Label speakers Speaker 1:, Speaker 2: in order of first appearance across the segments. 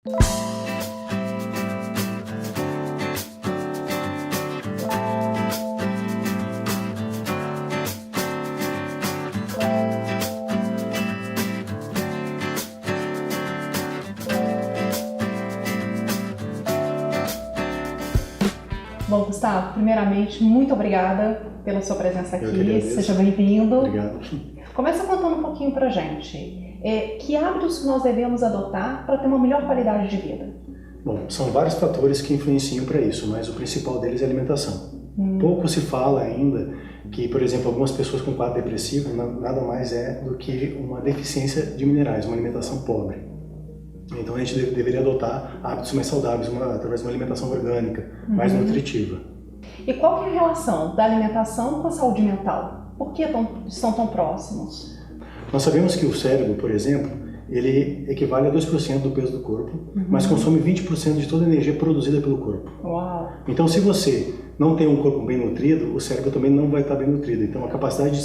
Speaker 1: Bom, Gustavo, primeiramente, muito obrigada pela sua presença aqui.
Speaker 2: Eu que agradeço.
Speaker 1: Seja bem-vindo.
Speaker 2: Obrigado.
Speaker 1: Começa contando um pouquinho pra gente. Que hábitos nós devemos adotar para ter uma melhor qualidade de vida?
Speaker 2: Bom, são vários fatores que influenciam para isso, mas o principal deles é a alimentação. Pouco se fala ainda que, por exemplo, algumas pessoas com quadro depressivo nada mais é do que uma deficiência de minerais, uma alimentação pobre. Então a gente deveria adotar hábitos mais saudáveis, através de uma alimentação orgânica, mais nutritiva.
Speaker 1: E qual que é a relação da alimentação com a saúde mental? Por que estão tão próximos?
Speaker 2: Nós sabemos que o cérebro, por exemplo, ele equivale a 2% do peso do corpo, mas consome 20% de toda a energia produzida pelo corpo.
Speaker 1: Uau!
Speaker 2: Então se você não tem um corpo bem nutrido, o cérebro também não vai estar bem nutrido. Então a capacidade de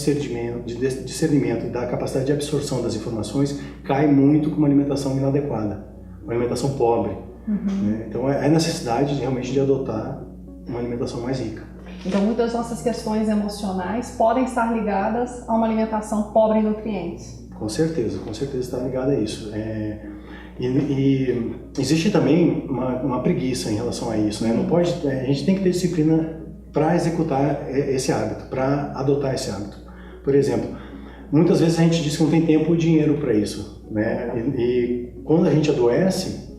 Speaker 2: discernimento e da capacidade de absorção das informações cai muito com uma alimentação inadequada, uma alimentação pobre. Né? Então é necessidade realmente de adotar uma alimentação mais rica.
Speaker 1: Então muitas das nossas questões emocionais podem estar ligadas a uma alimentação pobre em nutrientes.
Speaker 2: Com certeza está ligada a isso. E existe também uma preguiça em relação a isso, né? Não pode, a gente tem que ter disciplina para executar esse hábito, para adotar esse hábito. Por exemplo, muitas vezes a gente diz que não tem tempo ou dinheiro para isso, né? E quando a gente adoece,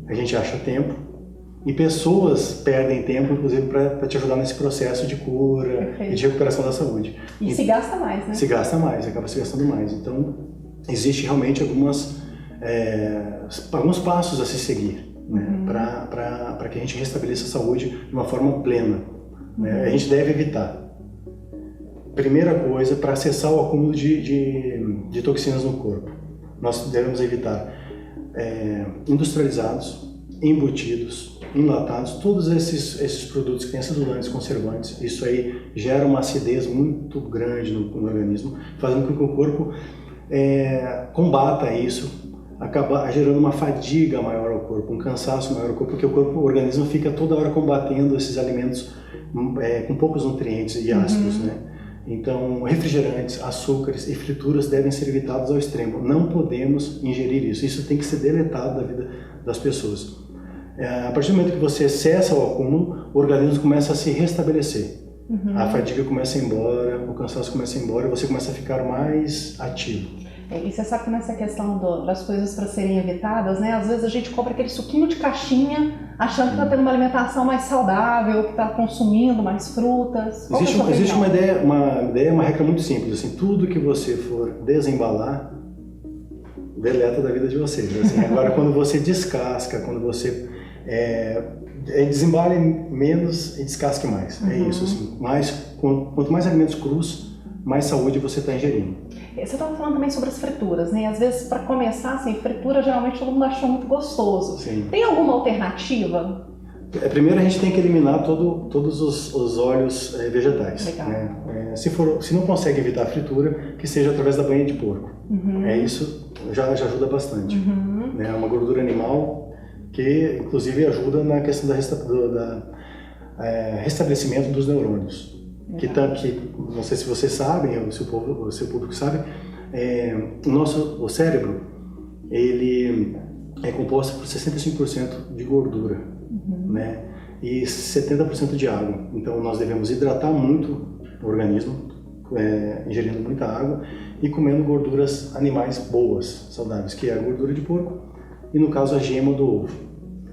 Speaker 2: a gente acha tempo e pessoas perdem tempo, inclusive, para te ajudar nesse processo de cura e de recuperação da saúde.
Speaker 1: E se gasta mais, né?
Speaker 2: Se gasta mais, acaba se gastando mais. Então, existe realmente alguns passos a se seguir, né, para que a gente restabeleça a saúde de uma forma plena. Né? A gente deve evitar, primeira coisa, para cessar o acúmulo de toxinas no corpo, nós devemos evitar industrializados, embutidos, enlatados, todos esses produtos que têm acidulantes, conservantes. Isso aí gera uma acidez muito grande no organismo, fazendo com que o corpo combata isso, acaba gerando uma fadiga maior ao corpo, um cansaço maior ao corpo, porque o organismo fica toda hora combatendo esses alimentos com poucos nutrientes e ácidos, né? Então, refrigerantes, açúcares e frituras devem ser evitados ao extremo. Não podemos ingerir isso. Isso tem que ser deletado da vida das pessoas. A partir do momento que você cessa o acúmulo, o organismo começa a se restabelecer. A fadiga começa a ir embora, o cansaço começa a ir embora e você começa a ficar mais ativo.
Speaker 1: E você sabe que nessa questão das coisas para serem evitadas, né? Às vezes a gente compra aquele suquinho de caixinha achando que está tendo uma alimentação mais saudável, que está consumindo mais frutas.
Speaker 2: Existe uma regra muito simples, assim, tudo que você for desembalar, deleta da vida de vocês. Assim. Agora, quando você descasca, quando você desembale menos e descasque mais. É isso, assim. Quanto mais alimentos crus, mais saúde você está ingerindo.
Speaker 1: Você estava falando também sobre as frituras, né? Às vezes, para começar, assim, fritura geralmente todo mundo achou muito gostoso.
Speaker 2: Sim.
Speaker 1: Tem alguma alternativa?
Speaker 2: Primeiro a gente tem que eliminar todos os óleos vegetais.
Speaker 1: Legal.
Speaker 2: Né? Se não consegue evitar a fritura, que seja através da banha de porco. Isso já ajuda bastante. É uma gordura animal que inclusive ajuda na questão do restabelecimento dos neurônios. Que não sei se vocês sabem, ou se o seu público sabe, o cérebro ele é composto por 65% de gordura, né, e 70% de água. Então nós devemos hidratar muito o organismo, ingerindo muita água e comendo gorduras animais boas, saudáveis, que é a gordura de porco e no caso a gema do ovo,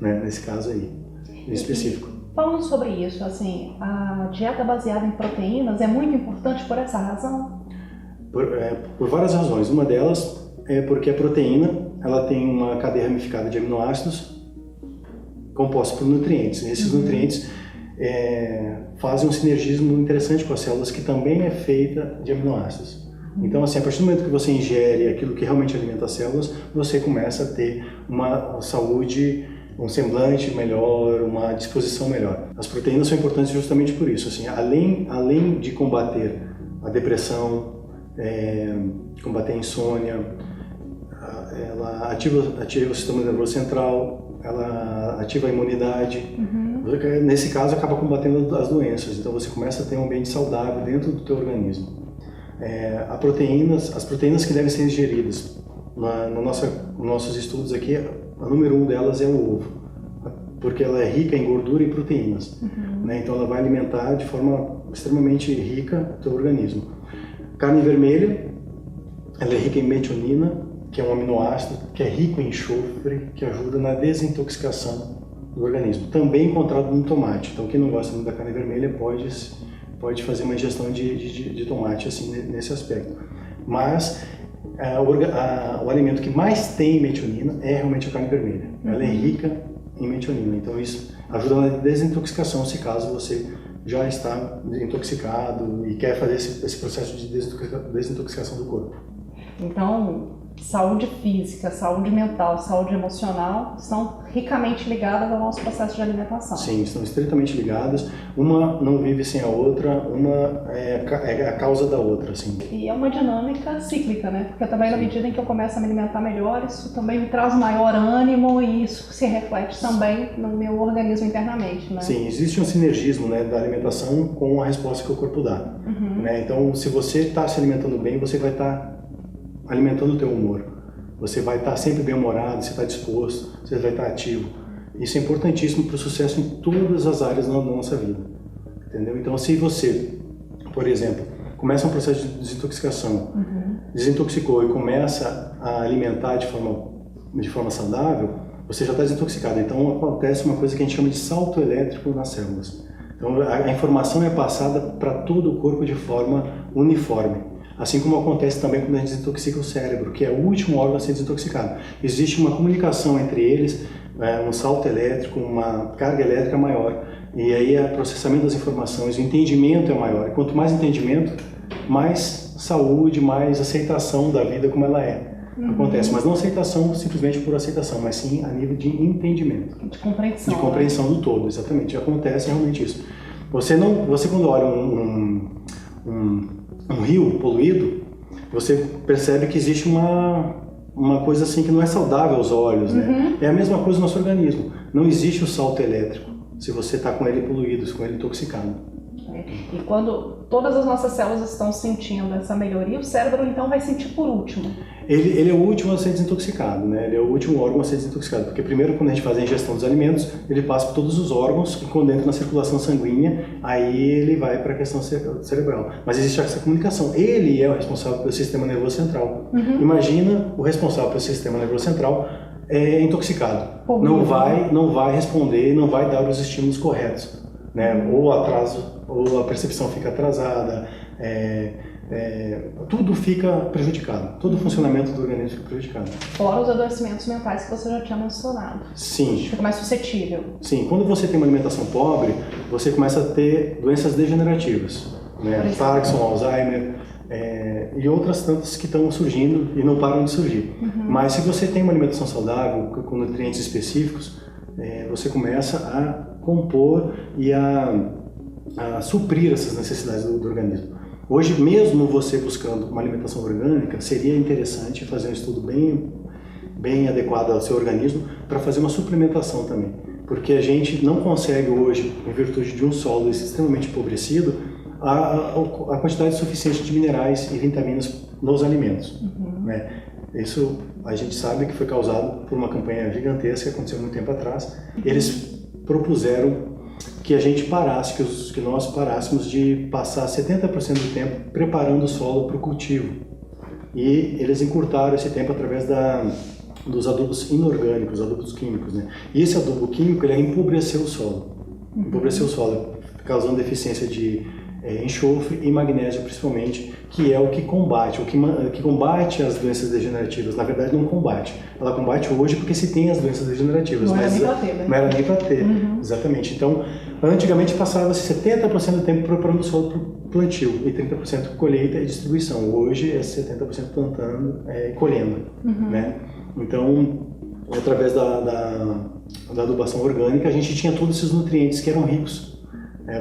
Speaker 2: né, nesse caso aí, em específico.
Speaker 1: Falando sobre isso, assim, a dieta baseada em proteínas é muito importante por essa razão?
Speaker 2: Por várias razões. Uma delas é porque a proteína ela tem uma cadeia ramificada de aminoácidos compostos por nutrientes. E esses nutrientes fazem um sinergismo interessante com as células, que também é feita de aminoácidos. Então, assim, a partir do momento que você ingere aquilo que realmente alimenta as células, você começa a ter uma saúde, um semblante melhor, uma disposição melhor. As proteínas são importantes justamente por isso. Assim, além de combater a depressão, combater a insônia, ela ativa o sistema nervoso central, ela ativa a imunidade. Nesse caso, acaba combatendo as doenças. Então, você começa a ter um ambiente saudável dentro do teu organismo. As proteínas que devem ser ingeridas, nos nossos estudos aqui, a número 1 delas é o ovo, porque ela é rica em gordura e proteínas. Né? Então, ela vai alimentar de forma extremamente rica o teu organismo. Carne vermelha, ela é rica em metionina, que é um aminoácido que é rico em enxofre, que ajuda na desintoxicação do organismo. Também encontrado no tomate. Então, quem não gosta muito da carne vermelha pode fazer uma ingestão de tomate assim, nesse aspecto. Mas o alimento que mais tem metionina é realmente a carne vermelha. Ela é rica em metionina. Então, isso ajuda na desintoxicação, se caso você já está intoxicado e quer fazer esse processo de desintoxicação do corpo.
Speaker 1: Então, saúde física, saúde mental, saúde emocional estão ricamente ligadas ao nosso processo de alimentação.
Speaker 2: Sim, estão estritamente ligadas. Uma não vive sem a outra, uma é a causa da outra. Assim.
Speaker 1: E é uma dinâmica cíclica, né? Porque também na medida em que eu começo a me alimentar melhor, isso também me traz maior ânimo e isso se reflete também no meu organismo internamente, né?
Speaker 2: Sim, existe um sinergismo, né, da alimentação com a resposta que o corpo dá. Né? Então, se você está se alimentando bem, você vai estar alimentando o teu humor. Você vai estar sempre bem-humorado, você está disposto, você vai estar ativo. Isso é importantíssimo para o sucesso em todas as áreas da nossa vida. Entendeu? Então, se você, por exemplo, começa um processo de desintoxicação, desintoxicou e começa a alimentar de forma saudável, você já está desintoxicado. Então, acontece uma coisa que a gente chama de salto elétrico nas células. Então, a informação é passada para todo o corpo de forma uniforme. Assim como acontece também quando a gente desintoxica o cérebro, que é o último órgão a ser desintoxicado. Existe uma comunicação entre eles, um salto elétrico, uma carga elétrica maior, e aí o processamento das informações, o entendimento é maior. E quanto mais entendimento, mais saúde, mais aceitação da vida como ela é. Acontece, mas não aceitação simplesmente por aceitação, mas sim a nível de entendimento.
Speaker 1: De compreensão.
Speaker 2: De compreensão do todo, exatamente. Acontece realmente isso. Você quando olha um rio poluído, você percebe que existe uma coisa assim que não é saudável aos olhos, né? É a mesma coisa no nosso organismo. Não existe o salto elétrico se você está com ele poluído, com ele intoxicado.
Speaker 1: E quando todas as nossas células estão sentindo essa melhoria, o cérebro então vai sentir por último.
Speaker 2: Ele é o último a ser desintoxicado, né? Ele é o último órgão a ser desintoxicado, porque primeiro quando a gente faz a ingestão dos alimentos, ele passa por todos os órgãos e quando entra na circulação sanguínea, aí ele vai para a questão cerebral. Mas existe essa comunicação. Ele é o responsável pelo sistema nervoso central. Imagina o responsável pelo sistema nervoso central intoxicado. Não vai responder, não vai dar os estímulos corretos, né? Ou atraso, ou a percepção fica atrasada, tudo fica prejudicado, todo o funcionamento do organismo fica prejudicado.
Speaker 1: Fora os adoecimentos mentais que você já tinha mencionado.
Speaker 2: Sim.
Speaker 1: Fica mais suscetível.
Speaker 2: Sim, quando você tem uma alimentação pobre, você começa a ter doenças degenerativas, né? Parkinson, Alzheimer e outras tantas que estão surgindo e não param de surgir. Mas se você tem uma alimentação saudável, com nutrientes específicos, você começa a compor e a suprir essas necessidades do organismo. Hoje, mesmo você buscando uma alimentação orgânica, seria interessante fazer um estudo bem adequado ao seu organismo para fazer uma suplementação também. Porque a gente não consegue hoje, em virtude de um solo extremamente empobrecido, a quantidade suficiente de minerais e vitaminas nos alimentos. Né? Isso a gente sabe que foi causado por uma campanha gigantesca que aconteceu muito tempo atrás. Eles propuseram que a gente parasse, que nós parássemos de passar 70% do tempo preparando o solo para o cultivo. E eles encurtaram esse tempo através dos adubos inorgânicos, adubos químicos, né? E esse adubo químico, ele empobreceu o solo. Empobreceu o solo, causando deficiência de enxofre e magnésio principalmente, que é o que combate, as doenças degenerativas. Na verdade não combate, ela combate hoje porque se tem as doenças degenerativas.
Speaker 1: Não era nem para ter, né?
Speaker 2: Não era nem para ter, exatamente. Então, antigamente passava-se 70% do tempo preparando o solo para o plantio e 30% colheita e distribuição. Hoje é 70% plantando e colhendo, né? Então, através da adubação orgânica, a gente tinha todos esses nutrientes que eram ricos.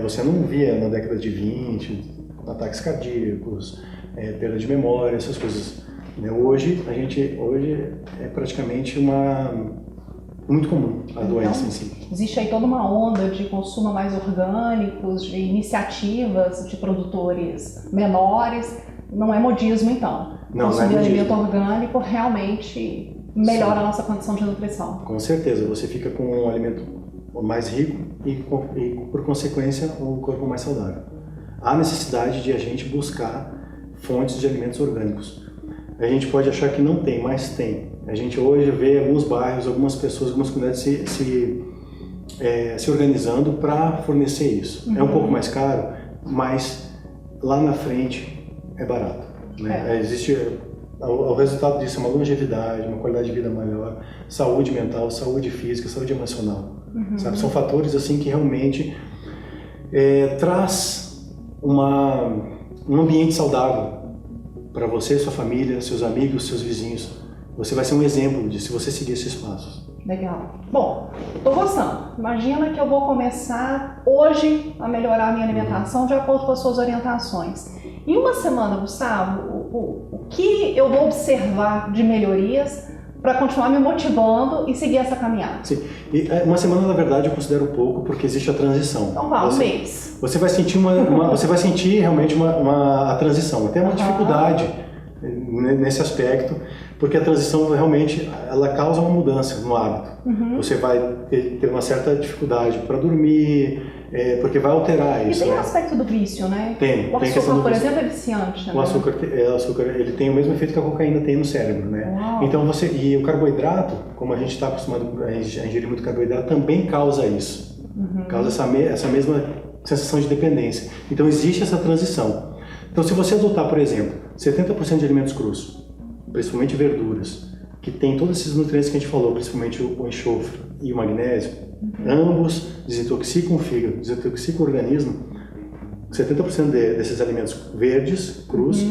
Speaker 2: Você não via na década de 20 ataques cardíacos, perda de memória, essas coisas. Hoje é praticamente muito comum a doença em si.
Speaker 1: Existe aí toda uma onda de consumo mais orgânicos, de iniciativas de produtores menores. Não é modismo, então.
Speaker 2: Não,
Speaker 1: consumir
Speaker 2: não é
Speaker 1: alimento orgânico realmente melhora a nossa condição de nutrição.
Speaker 2: Com certeza, você fica com um alimento mais rico e por consequência, um corpo mais saudável. Há necessidade de a gente buscar fontes de alimentos orgânicos. A gente pode achar que não tem, mas tem. A gente hoje vê alguns bairros, algumas pessoas, algumas comunidades se organizando para fornecer isso. É um pouco mais caro, mas lá na frente é barato. Né? Existe, o resultado disso é uma longevidade, uma qualidade de vida melhor, saúde mental, saúde física, saúde emocional. Sabe? São fatores assim que realmente traz um ambiente saudável para você, sua família, seus amigos, seus vizinhos. Você vai ser um exemplo de se você seguir esses passos.
Speaker 1: Legal. Bom, tô gostando. Imagina que eu vou começar hoje a melhorar a minha alimentação de acordo com as suas orientações. Em uma semana, Gustavo, o que eu vou observar de melhorias para continuar me motivando e seguir essa caminhada?
Speaker 2: Sim. E uma semana, na verdade, eu considero pouco porque existe a transição.
Speaker 1: Então vá, um mês.
Speaker 2: Você vai sentir você vai sentir realmente a transição, até uma dificuldade nesse aspecto, porque a transição realmente ela causa uma mudança no hábito. Você vai ter uma certa dificuldade para dormir, porque vai alterar isso.
Speaker 1: E tem o aspecto do vício, né?
Speaker 2: Tem.
Speaker 1: O açúcar, por exemplo, é viciante. Né?
Speaker 2: O açúcar ele tem o mesmo efeito que a cocaína tem no cérebro, né?
Speaker 1: Uau.
Speaker 2: Então e o carboidrato, como a gente está acostumado a ingerir muito carboidrato, também causa isso. Causa essa mesma sensação de dependência. Então existe essa transição. Então se você adotar, por exemplo, 70% de alimentos crus, principalmente verduras, que tem todos esses nutrientes que a gente falou, principalmente o enxofre e o magnésio, ambos desintoxicam o fígado, desintoxicam o organismo. 70% desses alimentos verdes, crus,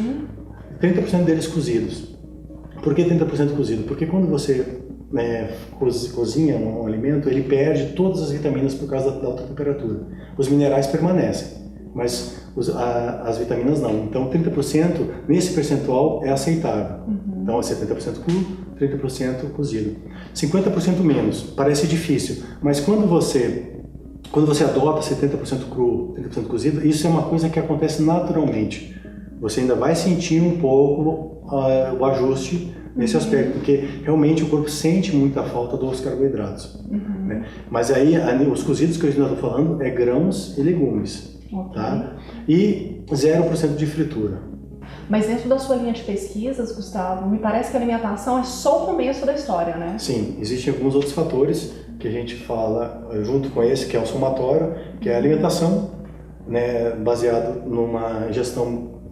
Speaker 2: 30% deles cozidos. Por que 30% cozido? Porque quando você cozinha um alimento, ele perde todas as vitaminas por causa da alta temperatura. Os minerais permanecem, mas as vitaminas não. Então 30% nesse percentual é aceitável. Então é 70% cru, 30% cozido. 50% menos, parece difícil, mas quando você adota 70% cru, 30% cozido, isso é uma coisa que acontece naturalmente. Você ainda vai sentir um pouco o ajuste nesse aspecto, porque realmente o corpo sente muita falta dos carboidratos. Né? Mas aí, os cozidos que eu estou falando é grãos e legumes. Tá? E 0% de fritura.
Speaker 1: Mas dentro da sua linha de pesquisas, Gustavo, me parece que a alimentação é só o começo da história, né?
Speaker 2: Sim, existem alguns outros fatores que a gente fala junto com esse, que é o somatório, que é a alimentação, né, baseado numa gestão,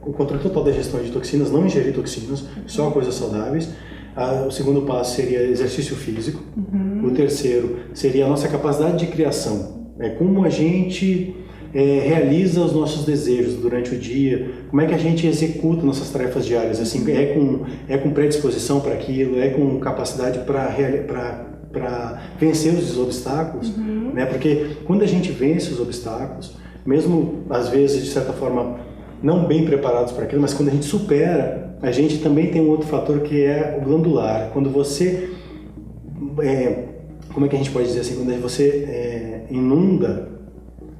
Speaker 2: o controle total da gestão de toxinas, não ingerir toxinas, só coisas saudáveis. O segundo passo seria exercício físico. O terceiro seria a nossa capacidade de criação. Como a gente realiza os nossos desejos durante o dia, como é que a gente executa nossas tarefas diárias, assim, é com predisposição para aquilo, é com capacidade para vencer os obstáculos, né? Porque quando a gente vence os obstáculos, mesmo às vezes de certa forma não bem preparados para aquilo, mas quando a gente supera, a gente também tem um outro fator que é o glandular. Quando você, como é que a gente pode dizer assim, quando você inunda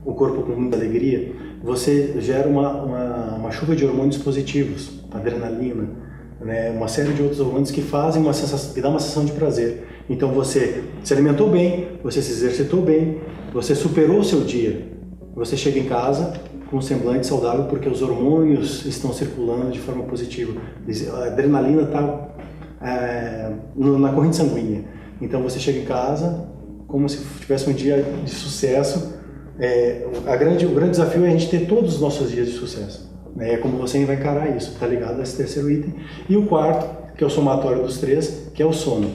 Speaker 2: o corpo com muita alegria, você gera uma chuva de hormônios positivos, adrenalina, né? Uma série de outros hormônios que fazem que dá uma sensação de prazer. Então você se alimentou bem, você se exercitou bem, você superou o seu dia, você chega em casa com um semblante saudável porque os hormônios estão circulando de forma positiva. A adrenalina está na corrente sanguínea. Então você chega em casa como se tivesse um dia de sucesso. O grande desafio é a gente ter todos os nossos dias de sucesso. É como você vai encarar isso, está ligado a esse terceiro item. E o quarto, que é o somatório dos três, que é o sono.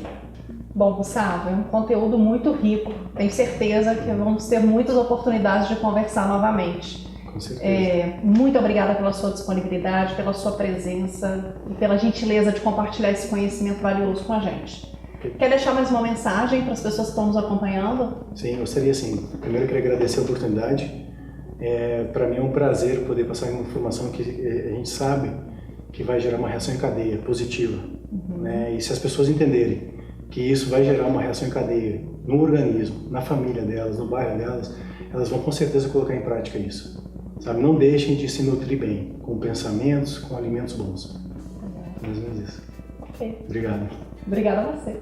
Speaker 1: Bom, Gustavo, é um conteúdo muito rico. Tenho certeza que vamos ter muitas oportunidades de conversar novamente.
Speaker 2: Com certeza.
Speaker 1: Muito obrigada pela sua disponibilidade, pela sua presença e pela gentileza de compartilhar esse conhecimento valioso com a gente. Quer deixar mais uma mensagem para as pessoas que estão nos acompanhando?
Speaker 2: Sim, gostaria sim. Primeiro eu queria agradecer a oportunidade. Para mim é um prazer poder passar uma informação que a gente sabe que vai gerar uma reação em cadeia positiva. Né? E se as pessoas entenderem que isso vai gerar uma reação em cadeia no organismo, na família delas, no bairro delas, elas vão com certeza colocar em prática isso. Sabe? Não deixem de se nutrir bem, com pensamentos, com alimentos bons. Mais ou menos isso.
Speaker 1: Ok.
Speaker 2: Obrigado.
Speaker 1: Obrigada a você.